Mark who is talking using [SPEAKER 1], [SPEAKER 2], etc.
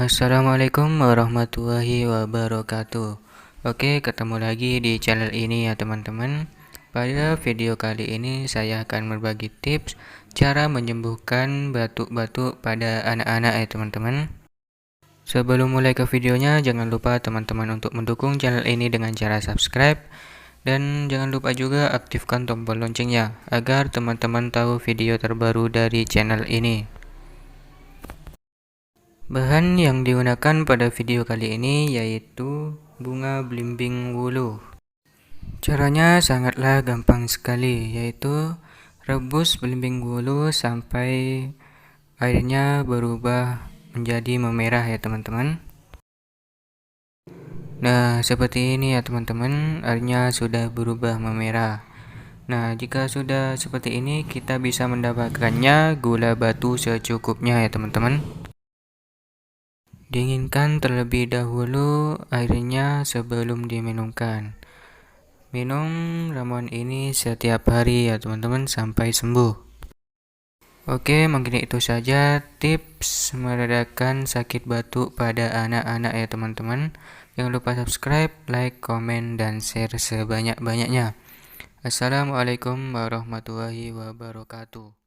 [SPEAKER 1] Assalamualaikum warahmatullahi wabarakatuh. Oke, ketemu lagi di channel ini ya teman-teman. Pada video kali ini saya akan berbagi tips cara menyembuhkan batuk-batuk pada anak-anak ya teman-teman. Sebelum mulai ke videonya, jangan lupa teman-teman untuk mendukung channel ini dengan cara subscribe. Dan jangan lupa juga aktifkan tombol loncengnya agar teman-teman tahu video terbaru dari channel ini. Bahan yang digunakan pada video kali ini yaitu bunga belimbing wuluh. Caranya sangatlah gampang sekali, yaitu rebus belimbing wuluh sampai airnya berubah menjadi memerah ya teman-teman. Nah, seperti ini ya teman-teman, airnya sudah berubah memerah. Nah, jika sudah seperti ini, kita bisa mendapatkannya gula batu secukupnya ya teman-teman. Dinginkan terlebih dahulu airnya sebelum diminumkan. Minum ramuan ini setiap hari ya teman-teman sampai sembuh. Oke, mungkin itu saja tips meredakan sakit batuk pada anak-anak ya teman-teman. Jangan lupa subscribe, like, komen, dan share sebanyak-banyaknya. Assalamualaikum warahmatullahi wabarakatuh.